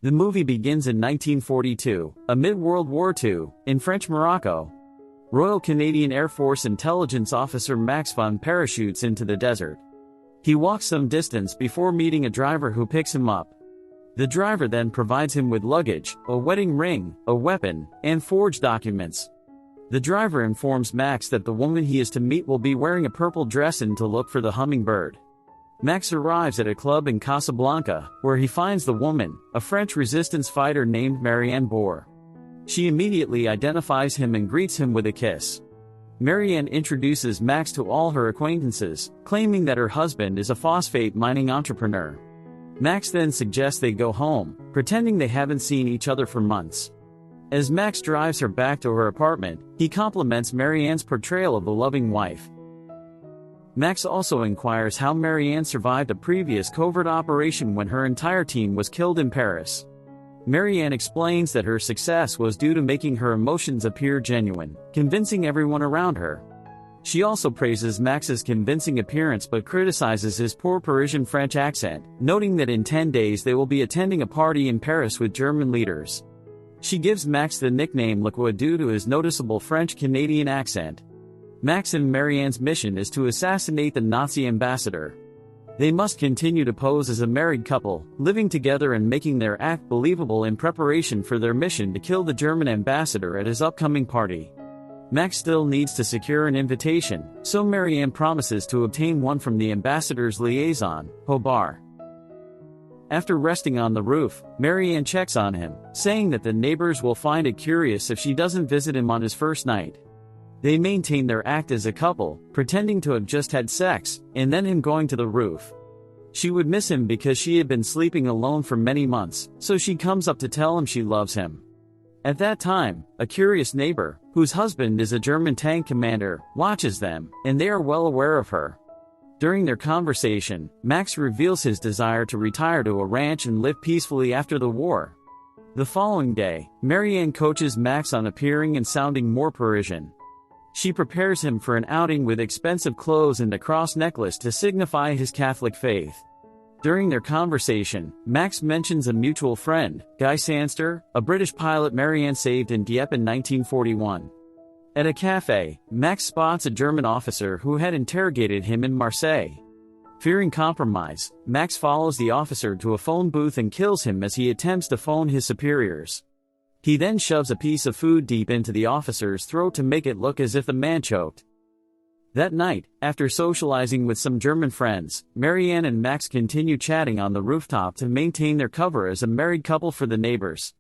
The movie begins in 1942, amid World War II, in French Morocco. Royal Canadian Air Force intelligence officer Max von parachutes into the desert. He walks some distance before meeting a driver who picks him up. The driver then provides him with luggage, a wedding ring, a weapon, and forged documents. The driver informs Max that the woman he is to meet will be wearing a purple dress and to look for the hummingbird. Max arrives at a club in Casablanca, where he finds the woman, a French resistance fighter named Marianne Bohr. She immediately identifies him and greets him with a kiss. Marianne introduces Max to all her acquaintances, claiming that her husband is a phosphate mining entrepreneur. Max then suggests they go home, pretending they haven't seen each other for months. As Max drives her back to her apartment, he compliments Marianne's portrayal of the loving wife. Max also inquires how Marianne survived a previous covert operation when her entire team was killed in Paris. Marianne explains that her success was due to making her emotions appear genuine, convincing everyone around her. She also praises Max's convincing appearance but criticizes his poor Parisian French accent, noting that in 10 days they will be attending a party in Paris with German leaders. She gives Max the nickname Liquid due to his noticeable French-Canadian accent. Max and Marianne's mission is to assassinate the Nazi ambassador. They must continue to pose as a married couple, living together and making their act believable in preparation for their mission to kill the German ambassador at his upcoming party. Max still needs to secure an invitation, so Marianne promises to obtain one from the ambassador's liaison, Hobart. After resting on the roof, Marianne checks on him, saying that the neighbors will find it curious if she doesn't visit him on his first night. They maintain their act as a couple, pretending to have just had sex, and then him going to the roof. She would miss him because she had been sleeping alone for many months, so she comes up to tell him she loves him. At that time, a curious neighbor, whose husband is a German tank commander, watches them, and they are well aware of her. During their conversation, Max reveals his desire to retire to a ranch and live peacefully after the war. The following day, Marianne coaches Max on appearing and sounding more Parisian. She prepares him for an outing with expensive clothes and a cross necklace to signify his Catholic faith. During their conversation, Max mentions a mutual friend, Guy Sandster, a British pilot Marianne saved in Dieppe in 1941. At a cafe, Max spots a German officer who had interrogated him in Marseille. Fearing compromise, Max follows the officer to a phone booth and kills him as he attempts to phone his superiors. He then shoves a piece of food deep into the officer's throat to make it look as if the man choked. That night, after socializing with some German friends, Marianne and Max continue chatting on the rooftop to maintain their cover as a married couple for the neighbors.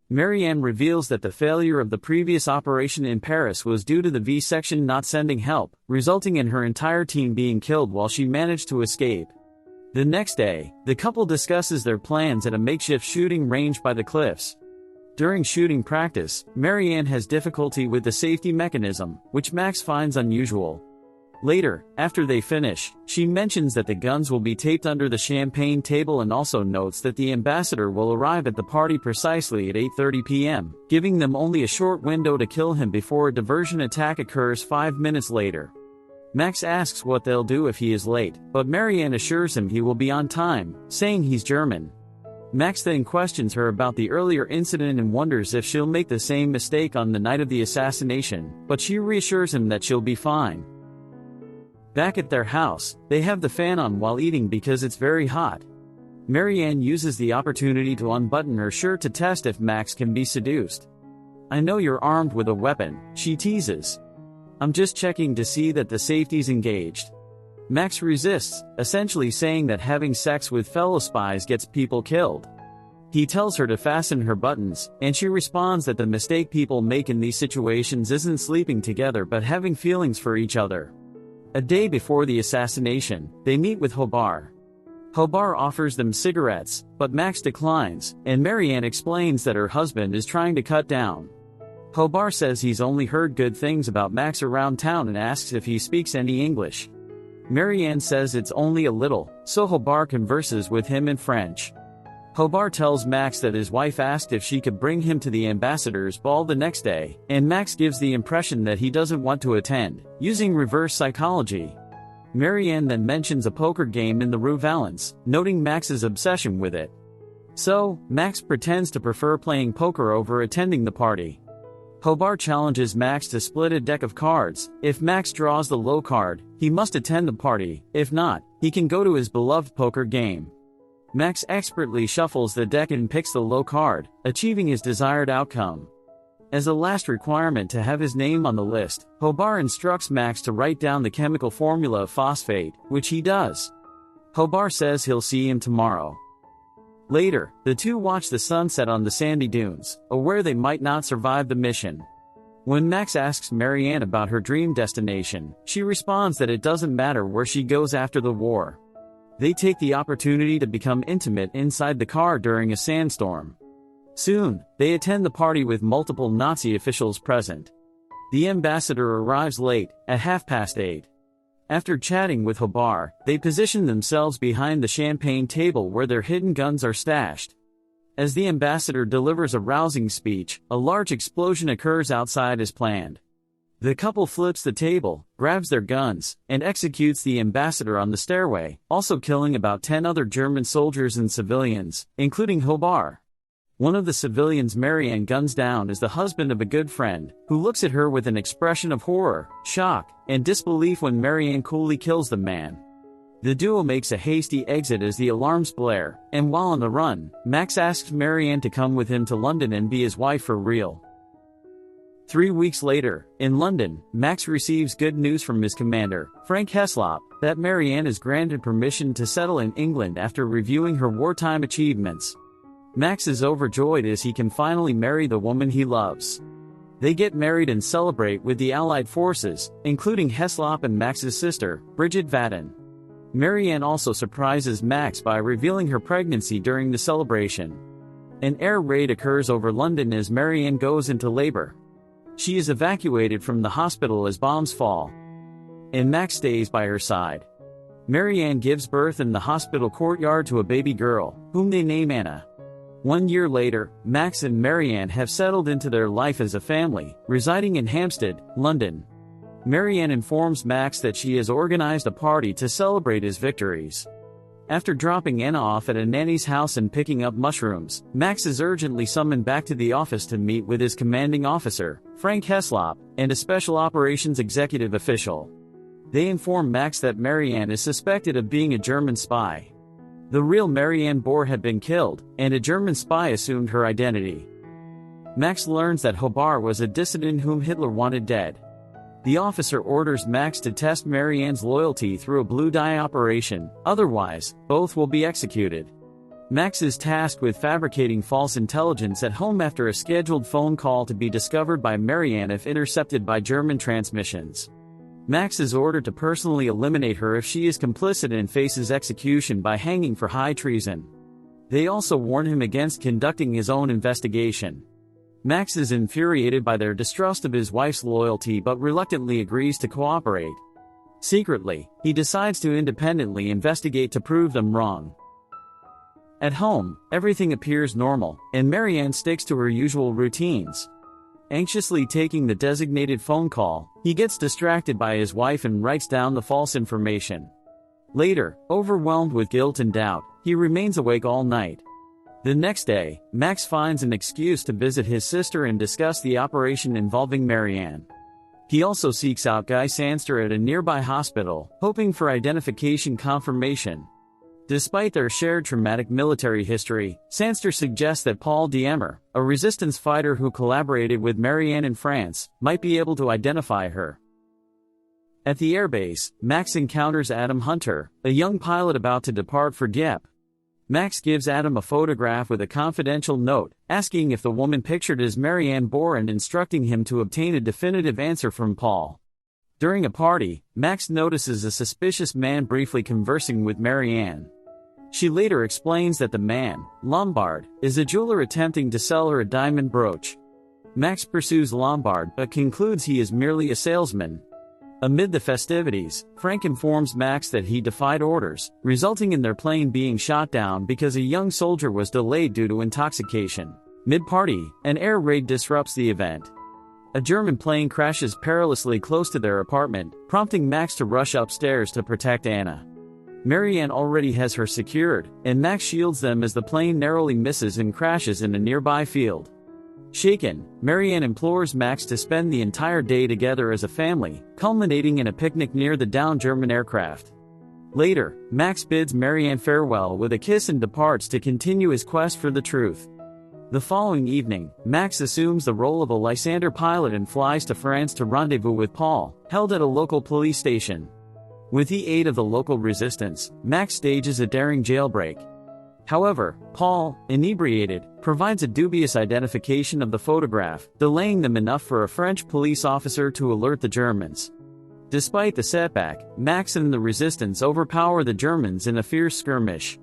Marianne reveals that the failure of the previous operation in Paris was due to the V-section not sending help, resulting in her entire team being killed while she managed to escape. The next day, the couple discusses their plans at a makeshift shooting range by the cliffs. During shooting practice, Marianne has difficulty with the safety mechanism, which Max finds unusual. Later, after they finish, she mentions that the guns will be taped under the champagne table and also notes that the ambassador will arrive at the party precisely at 8:30 p.m., giving them only a short window to kill him before a diversion attack occurs 5 minutes later. Max asks what they'll do if he is late, but Marianne assures him he will be on time, saying he's German. Max then questions her about the earlier incident and wonders if she'll make the same mistake on the night of the assassination, but she reassures him that she'll be fine. Back at their house, they have the fan on while eating because it's very hot. Marianne uses the opportunity to unbutton her shirt to test if Max can be seduced. "I know you're armed with a weapon," she teases. "I'm just checking to see that the safety's engaged." Max resists, essentially saying that having sex with fellow spies gets people killed. He tells her to fasten her buttons, and she responds that the mistake people make in these situations isn't sleeping together but having feelings for each other. A day before the assassination, they meet with Hobart. Hobart offers them cigarettes, but Max declines, and Marianne explains that her husband is trying to cut down. Hobart says he's only heard good things about Max around town and asks if he speaks any English. Marianne says it's only a little, so Hobart converses with him in French. Hobart tells Max that his wife asked if she could bring him to the ambassador's ball the next day, and Max gives the impression that he doesn't want to attend, using reverse psychology. Marianne then mentions a poker game in the Rue Valence, noting Max's obsession with it. So, Max pretends to prefer playing poker over attending the party. Hobart challenges Max to split a deck of cards. If Max draws the low card, he must attend the party. If not, he can go to his beloved poker game. Max expertly shuffles the deck and picks the low card, achieving his desired outcome. As a last requirement to have his name on the list, Hobart instructs Max to write down the chemical formula of phosphate, which he does. Hobart says he'll see him tomorrow. Later, the two watch the sunset on the sandy dunes, aware they might not survive the mission. When Max asks Marianne about her dream destination, she responds that it doesn't matter where she goes after the war. They take the opportunity to become intimate inside the car during a sandstorm. Soon, they attend the party with multiple Nazi officials present. The ambassador arrives late, at 8:30. After chatting with Hobart, they position themselves behind the champagne table where their hidden guns are stashed. As the ambassador delivers a rousing speech, a large explosion occurs outside as planned. The couple flips the table, grabs their guns, and executes the ambassador on the stairway, also killing about 10 other German soldiers and civilians, including Hobart. One of the civilians Marianne guns down is the husband of a good friend, who looks at her with an expression of horror, shock, and disbelief when Marianne coolly kills the man. The duo makes a hasty exit as the alarms blare, and while on the run, Max asks Marianne to come with him to London and be his wife for real. 3 weeks later, in London, Max receives good news from his commander, Frank Heslop, that Marianne is granted permission to settle in England after reviewing her wartime achievements. Max is overjoyed as he can finally marry the woman he loves. They get married and celebrate with the Allied forces, including Heslop and Max's sister, Bridget Vaden. Marianne also surprises Max by revealing her pregnancy during the celebration. An air raid occurs over London as Marianne goes into labor. She is evacuated from the hospital as bombs fall, and Max stays by her side. Marianne gives birth in the hospital courtyard to a baby girl, whom they name Anna. 1 year later, Max and Marianne have settled into their life as a family, residing in Hampstead, London. Marianne informs Max that she has organized a party to celebrate his victories. After dropping Anna off at a nanny's house and picking up mushrooms, Max is urgently summoned back to the office to meet with his commanding officer, Frank Heslop, and a special operations executive official. They inform Max that Marianne is suspected of being a German spy. The real Marianne Bohr had been killed, and a German spy assumed her identity. Max learns that Hobart was a dissident whom Hitler wanted dead. The officer orders Max to test Marianne's loyalty through a blue dye operation, otherwise, both will be executed. Max is tasked with fabricating false intelligence at home after a scheduled phone call to be discovered by Marianne if intercepted by German transmissions. Max is ordered to personally eliminate her if she is complicit and faces execution by hanging for high treason. They also warn him against conducting his own investigation. Max is infuriated by their distrust of his wife's loyalty but reluctantly agrees to cooperate. Secretly, he decides to independently investigate to prove them wrong. At home, everything appears normal, and Marianne sticks to her usual routines. Anxiously taking the designated phone call, he gets distracted by his wife and writes down the false information. Later, overwhelmed with guilt and doubt, he remains awake all night. The next day, Max finds an excuse to visit his sister and discuss the operation involving Marianne. He also seeks out Guy Sandster at a nearby hospital, hoping for identification confirmation. Despite their shared traumatic military history, Sandster suggests that Paul Diemer, a resistance fighter who collaborated with Marianne in France, might be able to identify her. At the airbase, Max encounters Adam Hunter, a young pilot about to depart for Dieppe. Max gives Adam a photograph with a confidential note, asking if the woman pictured is Marianne Bohr and instructing him to obtain a definitive answer from Paul. During a party, Max notices a suspicious man briefly conversing with Marianne. She later explains that the man, Lombard, is a jeweler attempting to sell her a diamond brooch. Max pursues Lombard but concludes he is merely a salesman. Amid the festivities, Frank informs Max that he defied orders, resulting in their plane being shot down because a young soldier was delayed due to intoxication. Mid-party, an air raid disrupts the event. A German plane crashes perilously close to their apartment, prompting Max to rush upstairs to protect Anna. Marianne already has her secured, and Max shields them as the plane narrowly misses and crashes in a nearby field. Shaken, Marianne implores Max to spend the entire day together as a family, culminating in a picnic near the downed German aircraft. Later, Max bids Marianne farewell with a kiss and departs to continue his quest for the truth. The following evening, Max assumes the role of a Lysander pilot and flies to France to rendezvous with Paul, held at a local police station. With the aid of the local resistance, Max stages a daring jailbreak. However, Paul, inebriated, provides a dubious identification of the photograph, delaying them enough for a French police officer to alert the Germans. Despite the setback, Max and the resistance overpower the Germans in a fierce skirmish.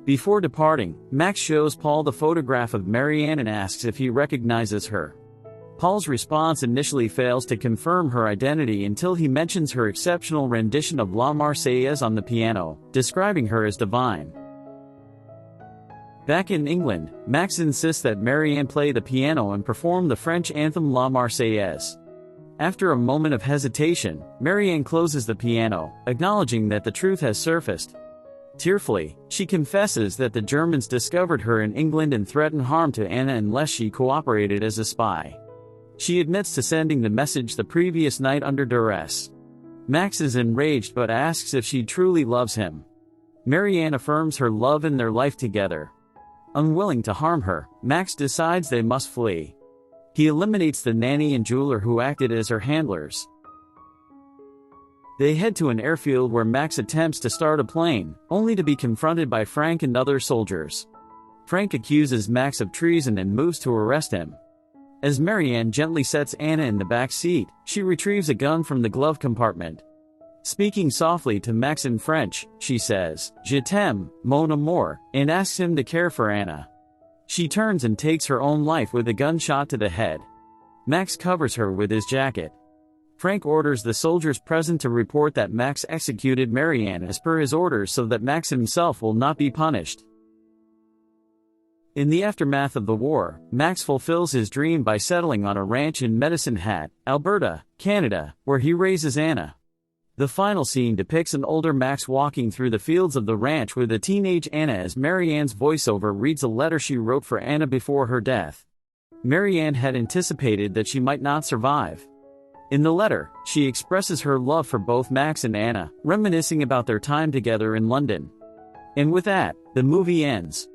Before departing, Max shows Paul the photograph of Marianne and asks if he recognizes her. Paul's response initially fails to confirm her identity until he mentions her exceptional rendition of La Marseillaise on the piano, describing her as divine. Back in England, Max insists that Marianne play the piano and perform the French anthem La Marseillaise. After a moment of hesitation, Marianne closes the piano, acknowledging that the truth has surfaced. Tearfully, she confesses that the Germans discovered her in England and threatened harm to Anna unless she cooperated as a spy. She admits to sending the message the previous night under duress. Max is enraged but asks if she truly loves him. Marianne affirms her love and their life together. Unwilling to harm her, Max decides they must flee. He eliminates the nanny and jeweler who acted as her handlers. They head to an airfield where Max attempts to start a plane, only to be confronted by Frank and other soldiers. Frank accuses Max of treason and moves to arrest him. As Marianne gently sets Anna in the back seat, she retrieves a gun from the glove compartment. Speaking softly to Max in French, she says, "Je t'aime, mon amour," and asks him to care for Anna. She turns and takes her own life with a gunshot to the head. Max covers her with his jacket. Frank orders the soldiers present to report that Max executed Marianne as per his orders so that Max himself will not be punished. In the aftermath of the war, Max fulfills his dream by settling on a ranch in Medicine Hat, Alberta, Canada, where he raises Anna. The final scene depicts an older Max walking through the fields of the ranch with a teenage Anna as Marianne's voiceover reads a letter she wrote for Anna before her death. Marianne had anticipated that she might not survive. In the letter, she expresses her love for both Max and Anna, reminiscing about their time together in London. And with that, the movie ends.